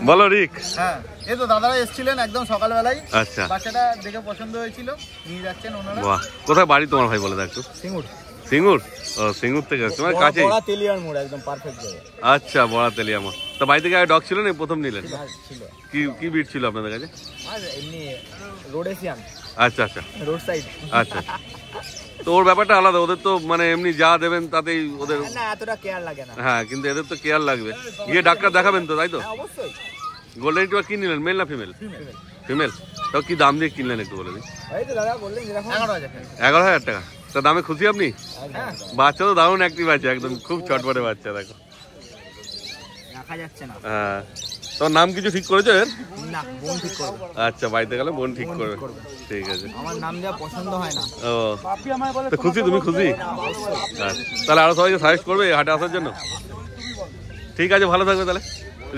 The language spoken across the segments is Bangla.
বলো রিক। হ্যাঁ, এই তো দাদারা এসেছিলেন একদম সকালবেলায়। আচ্ছা, বাচ্চাটা দেখে পছন্দ হয়েছিল, নিয়ে যাচ্ছেন ওনারা। বাহ, কোথায় বাড়ি তোমার ভাই বলে দেখো? সিঙ্গুর। সিঙ্গুর? ও, সিঙ্গুর থেকে আসছে, মানে কাছেই। বড়া তেলিয়ার মোড়, একদম পারফেক্ট জায়গা। আচ্ছা, বড়া তেলিয়া মোড়। তো বাড়ি থেকে আগে ডগ ছিল না, প্রথম নিলেন? ছিল। কি কি বিট ছিল আপনাদের কাছে? আর এমনি রোডেসিয়ান। আচ্ছা আচ্ছা, রোড সাইড। আচ্ছা। তো ওর ব্যাপারটা আলাদা, ওদের তো মানে এমনি যা দেবেন তাতেই ওদের, না এতটা কেয়ার লাগে না। হ্যাঁ, কিন্তু এদের তো কেয়ার লাগবে। গিয়ে ডাক্তার দেখাবেন তো, তাই তো? অবশ্যই। গোল্ডেন রিট্রিভার কি নিলেন, মেল না ফিমেল? ফিমেল। তাও কি দাম দিয়ে কিনলেন একটু বলে দিন। এই তো দাদা বললেন যেরকম 11,000 টাকা। 11,000 টাকা। তা দামে খুশি আপনি? বাচ্চা তো দারুণ অ্যাক্টিভ আছে, একদম খুব চটপটে বাচ্চা, দেখো রাখা যাচ্ছে না। হ্যাঁ, তোর নাম কিছু ঠিক করেছো এর? না, বোন ঠিক করবে। আচ্ছা, বাড়িতে গেলে বোন ঠিক করবে, ঠিক আছে। আমার নাম যা পছন্দ হয় না। ও, তো খুশি, তুমি খুশি? আচ্ছা, তাহলে আরো সবাইকে সাজেস্ট করবে হাটে আসার জন্য? ঠিক আছে, ভালো থাকবে তাহলে।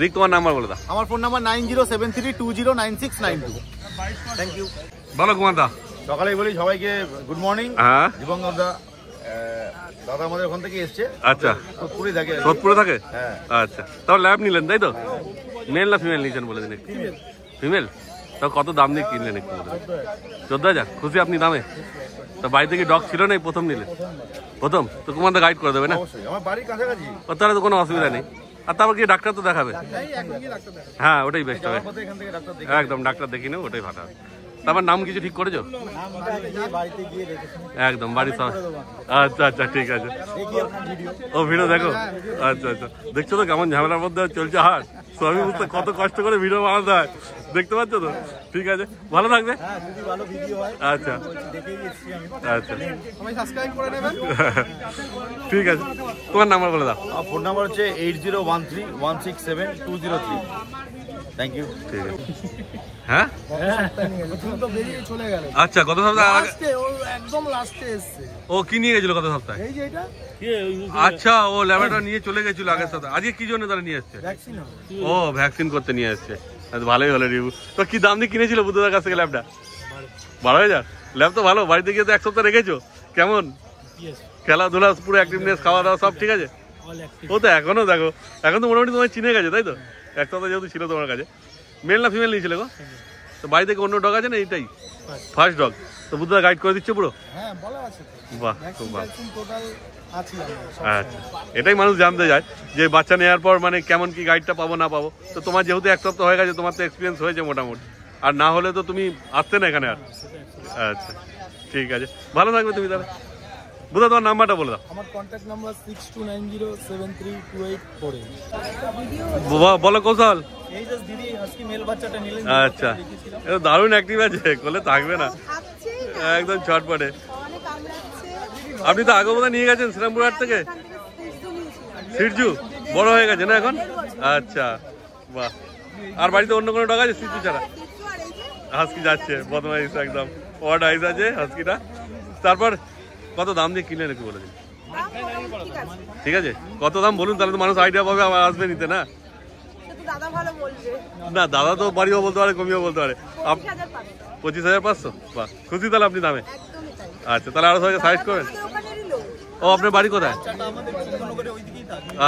রিক, তোমার নাম্বার বলে দাও। আমার ফোন নাম্বার 9073209692। Thank you. ভালো কুমার দা। সকালেই বলি সবাইকে গুড মর্নিং। হ্যাঁ, জীবন দাদা, দাদা আমাদের ওখান থেকে এসছে। আচ্ছা, সোদপুরে থাকে। সোদপুরে থাকে? হ্যাঁ। আচ্ছা, তাও ল্যাব নিলেন তাই তো? মেল না ফিমেল নিয়েছেন বলে দিন একটু। ফিমেল। তাও কত দাম দিয়ে কিনলেন একটু বলে দিন। 14,000। খুশি আপনি দামে? তো বাড়ি থেকে ডগ ছিল না, প্রথম নিলেন? প্রথম। তো কুমার দা গাইড করে দেবে না? আমার বাড়ির কাছাকাছি। তাহলে তো কোনো অসুবিধা নেই। আর তারপর গিয়ে ডাক্তার তো দেখাবে। হ্যাঁ, ওটাই বেস্ট হবে। একদম, ডাক্তার দেখি না, ওটাই ভালো হবে। তারপর নাম কিছু ঠিক করেছো? একদম, বাড়ির সব। আচ্ছা আচ্ছা, ঠিক আছে। ও, ভিডিও দেখো? আচ্ছা আচ্ছা, দেখছো তো কেমন ঝামেলার মধ্যে চলছে হাট। সবই বুঝতে কত কষ্ট করে ভিডিও বানাতে হয়, দেখতে পাচ্ছ তো? ঠিক আছে, ভালো থাকবে। আচ্ছা আচ্ছা, ঠিক আছে। তোমার নাম্বার বলে দাও। ফোন নাম্বার হচ্ছে 8013167203। Thank you. ঠিক আছে। হ্যাঁ, চলে গেল। আচ্ছা, গত সপ্তাহে একদম লাস্টে এসছে। ও কি নিয়ে গেছিল গত সপ্তাহে? এই যে এটা। আচ্ছা, ও ল্যাবরেটরি নিয়ে চলে গেছিল আগের সপ্তাহে। আজকে কি জন্য তারা নিয়ে এসছে? ও, ভ্যাকসিন করতে নিয়ে এসছে। ভালোই হলো রিভিউ। তো কি দাম দিয়ে কিনেছিল বুদ্ধদার কাছ থেকে ল্যাবটা? 12,000। ল্যাব তো ভালো, বাড়িতে গিয়ে তো এক সপ্তাহ রেখেছো। কেমন খেলাধুলা, পুরো অ্যাক্টিভনেস, খাওয়া দাওয়া সব ঠিক আছে? ও তো এখনো দেখো, এখন তো মোটামুটি তোমার চিনে গেছে তাই তো? এক সপ্তাহ যেহেতু ছিল তোমার কাছে। মেল না ফিমেল নিয়েছিল গো? তো বাড়ি থেকে অন্য ডগ আছে না এইটাই ফার্স্ট ডগ? তো বুদ্ধদা গাইড করে দিচ্ছে পুরো? হ্যাঁ, বলা আছে। বাহ, খুব ভালো। টোটাল আছে। আচ্ছা, এটাই মানুষ জানতে চায় যে বাচ্চা নেওয়ার পর মানে কেমন কি গাইডটা পাবো না পাবো। তো তোমার যেহেতু এক সপ্তাহ হয়ে গেছে, তোমার তো এক্সপিরিয়েন্স হয়েছে মোটামুটি, আর না হলে তো তুমি আসতে না এখানে আর। আচ্ছা, ঠিক আছে, ভালো থাকবে তুমি তাহলে। বুদ্ধা, তোমার নাম্বারটা বলে দাও। আমার কন্ট্যাক্ট নাম্বার 6290732848। বলো কৌশল। এই যে দিদি হাস্কি মেল বাচ্চাটা নিলেন। আচ্ছা, এটা দারুণ অ্যাক্টিভ আছে, কোলে থাকবে না, একদম ছটপটে। আপনি তো আগে বোধহয় নিয়ে গেছেন শ্রীরামপুর হাট থেকে? সিরজু বড় হয়ে গেছে না এখন? আচ্ছা, বাহ। আর বাড়িতে অন্য কোনো ডগ আছে সিরজু ছাড়া? হাস্কি যাচ্ছে, বদমাইশ একদম, ওয়ার্ড আইস আছে হাস্কিটা। তারপর কত দাম দিয়ে কিনলেন একটু বলে দিন। ঠিক আছে, কত দাম বলুন, তাহলে তো মানুষ আইডিয়া পাবে, আবার আসবে নিতে না? না, দাদা তো বাড়িও বলতে পারে, কমিও বলতে পারে। 25,500। বাহ, খুশি তাহলে আপনি দামে? আচ্ছা, তাহলে আরো সবাইকে সাজেস্ট করেন। ও, আপনার বাড়ি কোথায়?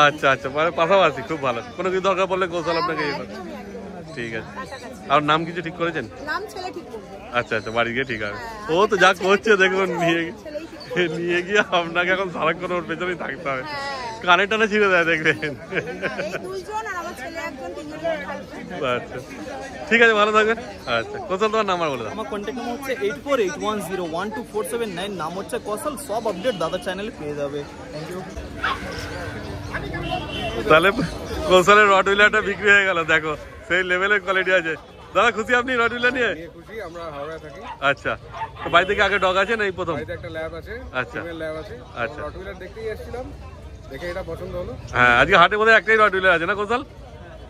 আচ্ছা আচ্ছা, মানে পাশাপাশি, খুব ভালো। কোনো কিছু দরকার পড়লে কৌশল আপনাকে ইয়ে করে। ঠিক আছে। আর নাম কিছু ঠিক করেছেন? আচ্ছা আচ্ছা, বাড়ি গিয়ে ঠিক আছে। ও তো যা করছে দেখুন, নিয়ে গিয়ে আপনাকে এখন সারাক্ষণ ওর পেছনেই থাকতে হবে, কানে টানে ছিঁড়ে দেয় দেখবেন। আচ্ছা, ঠিক আছে, ভালো থাকবেন। আচ্ছা, কৌশল তোমার নাম্বার বলে দাও। আমার কন্ট্যাক্ট নাম্বার হচ্ছে 8481012479। নাম হচ্ছে কৌশল। সব আপডেট দাদা চ্যানেলে পেয়ে যাবে। Thank you. তাহলে কৌশলের রটউইলারটা বিক্রি হয়ে গেল, দেখো সেই লেভেলের কোয়ালিটি আছে। দাদা খুশি আপনি রটউইলার নিয়ে? খুশি, আমরা হাওড়ায় থাকি। আচ্ছা, তো বাড়ি থেকে আগে ডগ আছে না এই প্রথম? বাড়িতে একটা ল্যাব আছে, আচ্ছা, ফিমেল ল্যাব আছে। আচ্ছা, রটউইলার দেখতেই এসেছিলাম, দেখে এটা পছন্দ হলো। হ্যাঁ, আজকে হাটে বোধহয় একটাই রটউইলার আছে না কৌশল?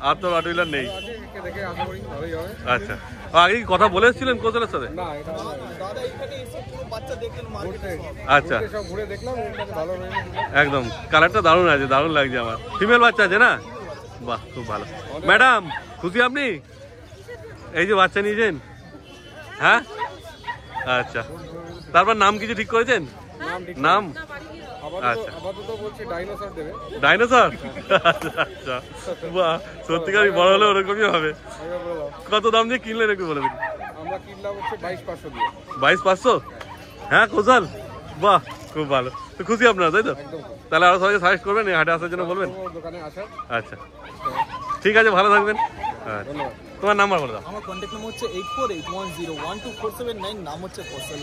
আর তো রটউইলার নেই। দেখে আশা করি ভালোই হবে। আচ্ছা, আগে কি কথা বলে এসেছিলেন কৌশলের সাথে? না, এটা দাদা এখানে এসে পুরো বাচ্চা দেখলেন মার্কেটে। আচ্ছা, সব ঘুরে দেখলাম, ভালো হয়েছে একদম। কালারটা দারুণ আছে, দারুণ লাগছে আমার। ফিমেল বাচ্চা আছে না? বাহ, খুব ভালো। ম্যাডাম খুশি আপনি? এই যে বাচ্চা নিয়েছেন? হ্যাঁ, আচ্ছা। তারপর নাম কিছু ঠিক করেছেন? নাম আচ্ছা আপাতত বলছি ডাইনোসর দেবে। ডাইনোসর? আচ্ছা আচ্ছা, বাহ, সত্যিকারই বড় হলে ওরকমই হবে। আমি বললাম কত দাম দিয়ে কিনলেন একটু বলে দিন। আমরা কিনলাম হচ্ছে 22,500 দিয়ে। 22,500? হ্যাঁ কোথাল, বাহ খুব ভালো। তো খুশি আপনারা, তাই তো? একদম তাহলে আরো সবাইকে সাজেস্ট করবেন এই হাটে আসার জন্য, বলবেন? তোমার দোকানে আসার। আচ্ছা ঠিক আছে, ভালো থাকবেন। হ্যাঁ, ধন্যবাদ। তোমার নাম্বার বলে দাও। আমার কন্ট্যাক্ট নাম্বার হচ্ছে 8481012479, নাম হচ্ছে কৌশল।